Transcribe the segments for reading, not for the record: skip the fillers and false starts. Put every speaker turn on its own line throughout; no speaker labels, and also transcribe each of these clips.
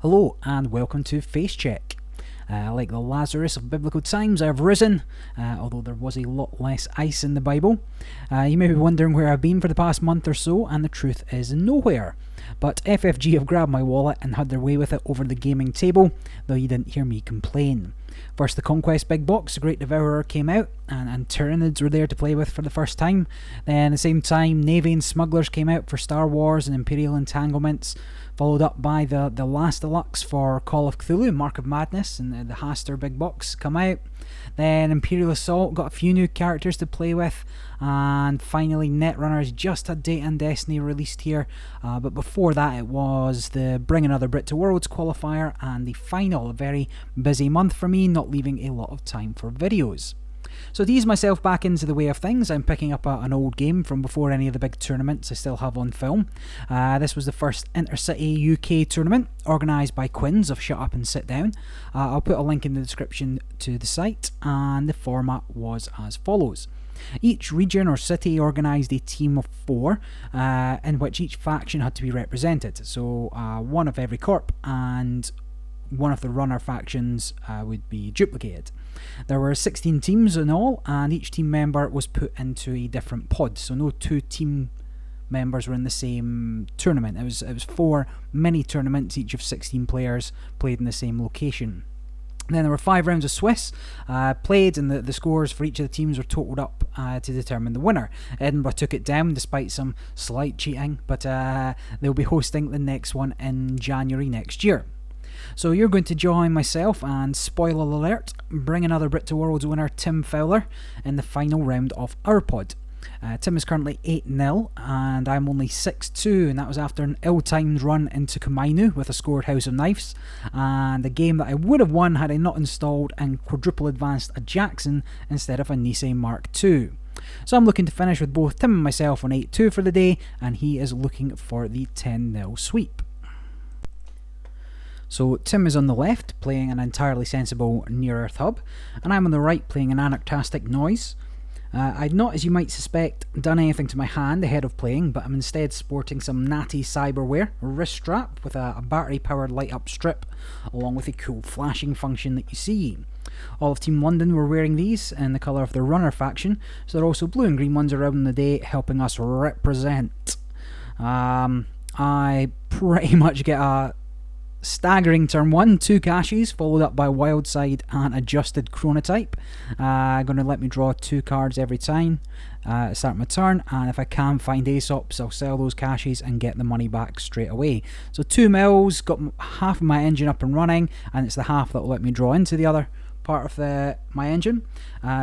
Hello and welcome to Face Check. Like the Lazarus of biblical times, I have risen, although there was a lot less ice in the Bible. You may be wondering where I've been for the past month or so, and the truth is nowhere. But FFG have grabbed my wallet and had their way with it over the gaming table, though you didn't hear me complain. First, the Conquest Big Box, The Great Devourer, came out, and Tyranids were there to play with for the first time. Then, at the same time, Navy and Smugglers came out for Star Wars and Imperial Entanglements, followed up by the last deluxe for Call of Cthulhu, Mark of Madness, and the Haster Big Box come out. Then Imperial Assault got a few new characters to play with, and finally Netrunners just had Data and Destiny released here, but before that it was the Bring Another Brit to Worlds qualifier and the final. A very busy month for me, not leaving a lot of time for videos. So to ease myself back into the way of things, I'm picking up an old game from before any of the big tournaments I still have on film. This was the first Intercity UK tournament, organised by Quinns of Shut Up and Sit Down. I'll put a link in the description to the site, and the format was as follows. Each region or city organised a team of 4, in which each faction had to be represented. So one of every corp, and one of the runner factions would be duplicated. There were 16 teams in all, and each team member was put into a different pod, so no 2 team members were in the same tournament. It was 4 mini tournaments, each of 16 players played in the same location. Then there were 5 rounds of Swiss played, and the scores for each of the teams were totaled up to determine the winner. Edinburgh took it down despite some slight cheating, but they'll be hosting the next one in January next year. So you're going to join myself and, spoiler alert, Bring Another Brit to Worlds winner Tim Fowler in the final round of our pod. Tim is currently 8-0 and I'm only 6-2, and that was after an ill-timed run into Kumainu with a scored House of Knives, and a game that I would have won had I not installed and quadruple advanced a Jackson instead of a Nisei Mark II. So I'm looking to finish with both Tim and myself on 8-2 for the day, and he is looking for the 10-0 sweep. So Tim is on the left, playing an entirely sensible near-Earth hub, and I'm on the right, playing an anarctastic noise. I'd not, as you might suspect, done anything to my hand ahead of playing, but I'm instead sporting some natty cyberware, a wrist strap with a battery-powered light-up strip, along with a cool flashing function that you see. All of Team London were wearing these in the colour of the runner faction, so there are also blue and green ones around the day helping us represent. I pretty much get a staggering turn 1, 2 caches, followed up by Wildside and Adjusted Chronotype. Going to let me draw 2 cards every time, start my turn, and if I can find Aesops, I'll sell those caches and get the money back straight away. So 2 mils, got half of my engine up and running, and it's the half that will let me draw into the other part of my engine.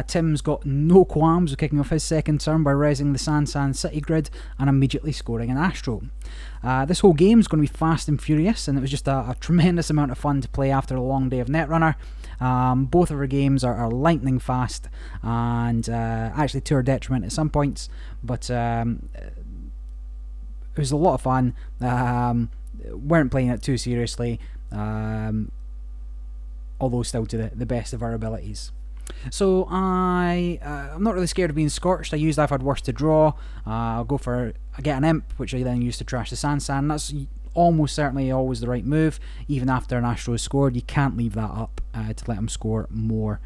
Tim's got no qualms with kicking off his second turn by resing the Sansan City Grid and immediately scoring an Astro. This whole game is going to be fast and furious, and it was just a tremendous amount of fun to play after a long day of Netrunner. Both of our games are lightning fast, and actually to our detriment at some points, but it was a lot of fun. Weren't playing it too seriously, although still to the best of our abilities. So I'm not really scared of being scorched. I've had worse to draw. I get an imp, which I then use to trash the Sansan. That's almost certainly always the right move. Even after an Astro is scored, you can't leave that up to let him score more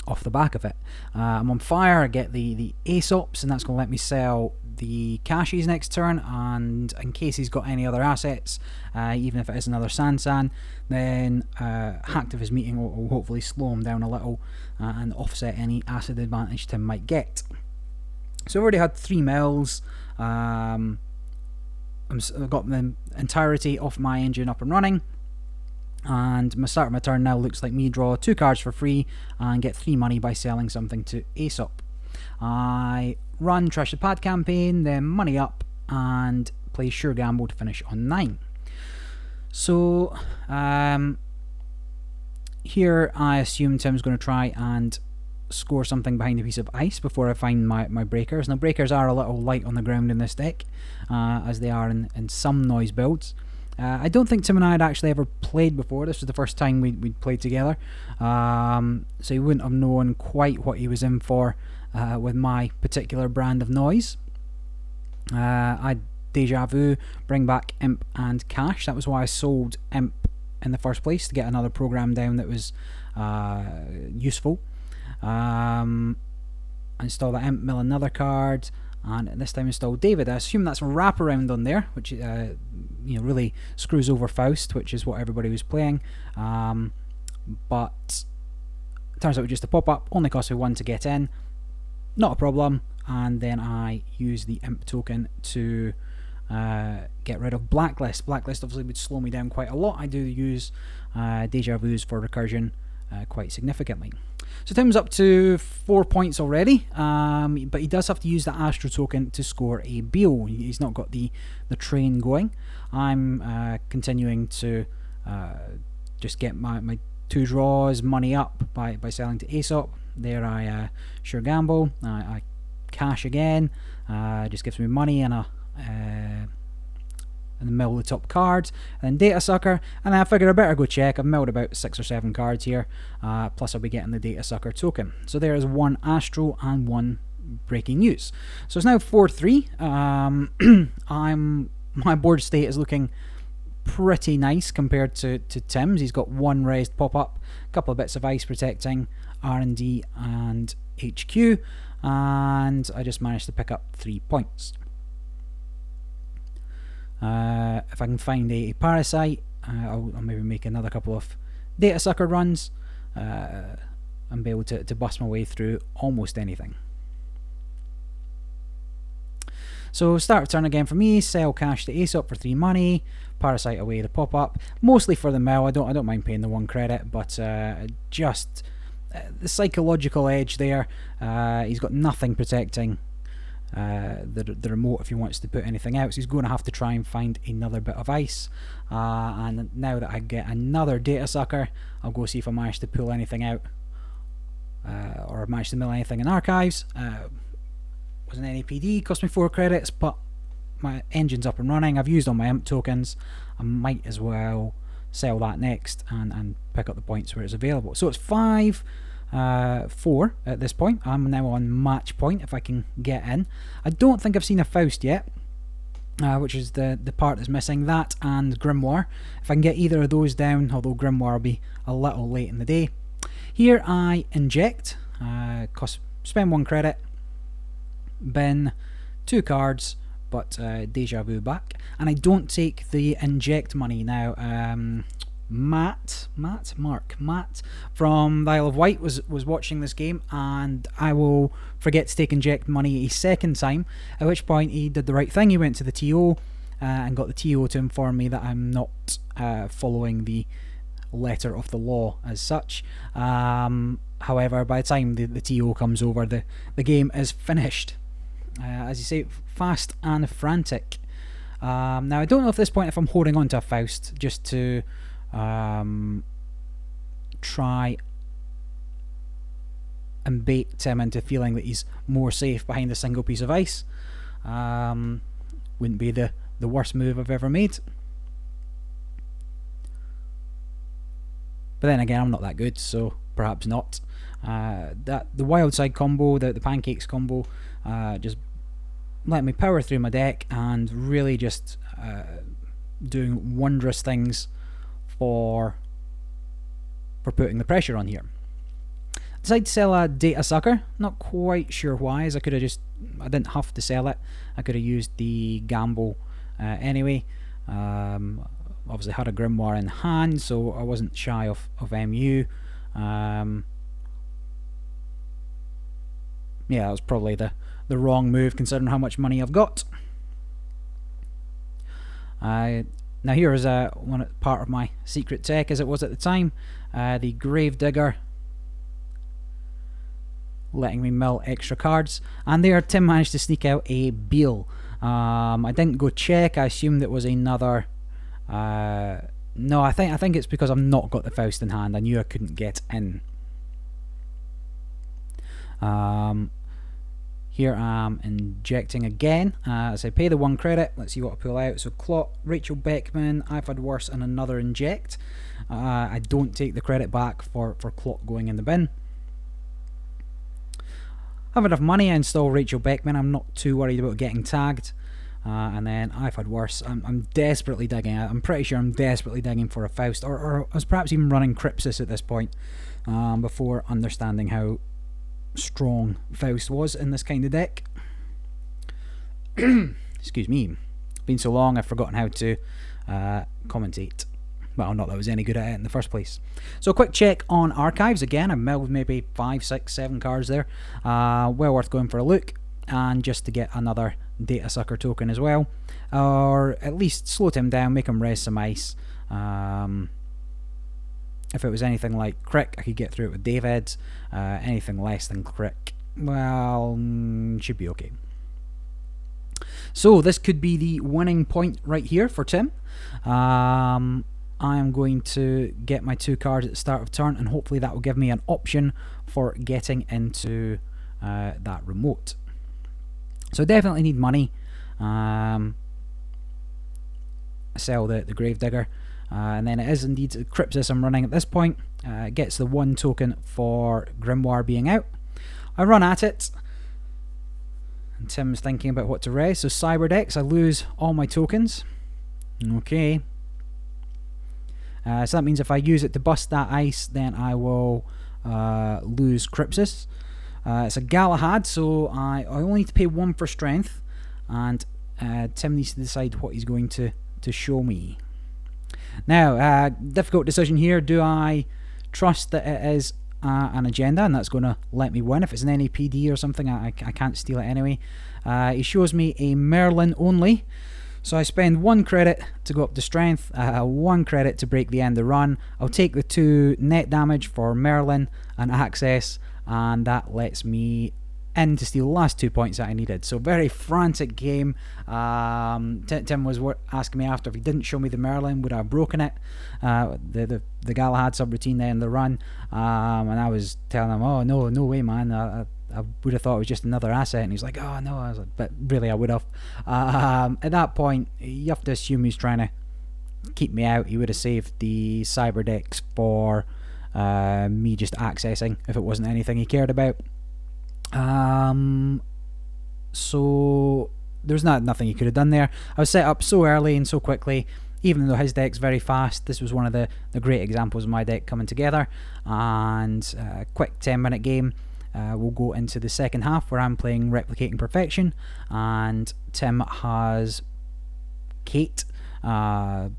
off the back of it. I'm on fire. I get the Aesops, and that's going to let me sell the caches next turn, and in case he's got any other assets, even if it is another Sansan, then Hacked of his meeting will hopefully slow him down a little and offset any acid advantage Tim might get. So I've already had 3 mils. I've got the entirety of my engine up and running, and my start of my turn now looks like me draw 2 cards for free and get 3 money by selling something to Aesop. I run Trash the Pad campaign, then money up, and play Sure Gamble to finish on 9. So here I assume Tim's going to try and score something behind a piece of ice before I find my breakers. Now breakers are a little light on the ground in this deck, as they are in some noise builds. I don't think Tim and I had actually ever played before. This was the first time we'd played together, so he wouldn't have known quite what he was in for with my particular brand of noise. I Deja Vu, bring back Imp and Cache. That was why I sold Imp in the first place, to get another program down that was useful. Install that Imp, mill another card, and this time install David. I assume that's a wraparound on there, which really screws over Faust, which is what everybody was playing. But it turns out it was just a pop-up, only cost me 1 to get in, not a problem. And then I use the Imp token to get rid of Blacklist. Blacklist obviously would slow me down quite a lot. I do use Deja Vus for recursion quite significantly. So Tim's up to 4 points already, but he does have to use the Astro token to score a Beal. He's not got the train going. I'm continuing to just get my 2 draws, money up by selling to Aesop. There I sure gamble. I cash again, just gives me money and in the middle of the top cards, and then Data Sucker, and then I figured I better go check. I've milled about 6 or 7 cards here, plus I'll be getting the Data Sucker token. So there is 1 Astro and 1 breaking news. So it's now 4-3. My board state is looking pretty nice compared to Tim's. He's got 1 raised pop-up, a couple of bits of ice protecting R&D and HQ, and I just managed to pick up 3 points. If I can find a Parasite, I'll maybe make another couple of Data Sucker runs and be able to bust my way through almost anything. So start of turn again for me, sell cash to Aesop for 3 money, Parasite away the pop-up, mostly for the mill. I don't mind paying the 1 credit, but just the psychological edge there. He's got nothing protecting the remote if he wants to put anything out, so he's going to have to try and find another bit of ice. And now that I get another Data Sucker, I'll go see if I manage to pull anything out, or manage to mill anything in archives. Was an NAPD, cost me 4 credits, but my engine's up and running. I've used all my Imp tokens. I might as well sell that next and pick up the points where it's available. So it's 5-4 at this point. I'm now on match point if I can get in. I don't think I've seen a Faust yet, which is the part that's missing. That and Grimoire. If I can get either of those down, although Grimoire will be a little late in the day. Here I inject, spend 1 credit, bin 2 cards, but Deja Vu back, and I don't take the inject money now. Matt from the Isle of Wight was watching this game, and I will forget to take inject money a second time, at which point he did the right thing. He went to the TO and got the TO to inform me that I'm not following the letter of the law as such. However, by the time the TO comes over, the game is finished. As you say, fast and frantic. Now I don't know at this point if I'm holding on to a Faust just to try and bait Tim into feeling that he's more safe behind a single piece of ice. Wouldn't be the worst move I've ever made. But then again, I'm not that good, so perhaps not. The wild side combo, the pancakes combo, just let me power through my deck and really just doing wondrous things for putting the pressure on here. Decided to sell a Data Sucker. Not quite sure why, as I didn't have to sell it. I could have used the gamble anyway. Obviously had a Grimoire in hand, so I wasn't shy of MU. Yeah, that was probably the wrong move considering how much money I've got. Now here is part of my secret tech, as it was at the time, the Gravedigger, letting me mill extra cards, and there Tim managed to sneak out a Beal. I didn't go check. I assumed it was another. No, I think it's because I've not got the Faust in hand. I knew I couldn't get in. Here I'm injecting again. As I pay the 1 credit, let's see what I pull out. So Clot, Rachel Beckman, I've had worse, and another inject. I don't take the credit back for Clot going in the bin. Have enough money, I install Rachel Beckman. I'm not too worried about getting tagged. And then I've had worse. I'm desperately digging. I'm pretty sure I'm desperately digging for a Faust, or I was perhaps even running Crypsis at this point, before understanding how strong Faust was in this kind of deck. Excuse me. Been so long I've forgotten how to commentate. Well, not that I was any good at it in the first place. So a quick check on archives. Again, I've milled maybe 5, 6, 7 cards there. Well worth going for a look, and just to get another data sucker token as well, or at least slow him down, make him res some ice. If it was anything like Crick, I could get through it with David. Anything less than Crick, well, should be okay. So this could be the winning point right here for Tim. I am going to get my 2 cards at the start of turn, and hopefully that will give me an option for getting into that remote. So definitely need money. Sell the Gravedigger. And then it is indeed Crypsis I'm running at this point. It gets the 1 token for Grimoire being out. I run at it. And Tim's thinking about what to res. So Cyberdex, I lose all my tokens. Okay. So that means if I use it to bust that ice, then I will lose Crypsis. It's a Galahad, so I only need to pay 1 for strength, and Tim needs to decide what he's going to show me. Now, difficult decision here. Do I trust that it is an agenda and that's going to let me win? If it's an NAPD or something, I can't steal it anyway. He shows me a Merlin only. So I spend 1 credit to go up to strength, 1 credit to break the end of the run. I'll take the 2 net damage for Merlin and access, and that lets me in to steal the last 2 points that I needed. So very frantic game. Tim was asking me after, if he didn't show me the Merlin, would I have broken it? The Galahad subroutine there in the run. And I was telling him, oh no way, man. I would have thought it was just another asset, and he's like, oh no. I was like, but really I would have. At that point, you have to assume he's trying to keep me out. He would have saved the Cyberdex for me just accessing if it wasn't anything he cared about. So there's nothing he could have done there. I was set up so early and so quickly. Even though his deck's very fast, this was one of the great examples of my deck coming together. And a quick 10-minute game. We'll go into the second half where I'm playing Replicating Perfection, and Tim has Kate. I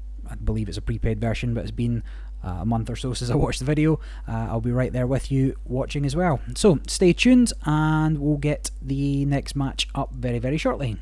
believe it's a prepaid version, but it's been a month or so since I watched the video. I'll be right there with you watching as well. So stay tuned, and we'll get the next match up very, very shortly.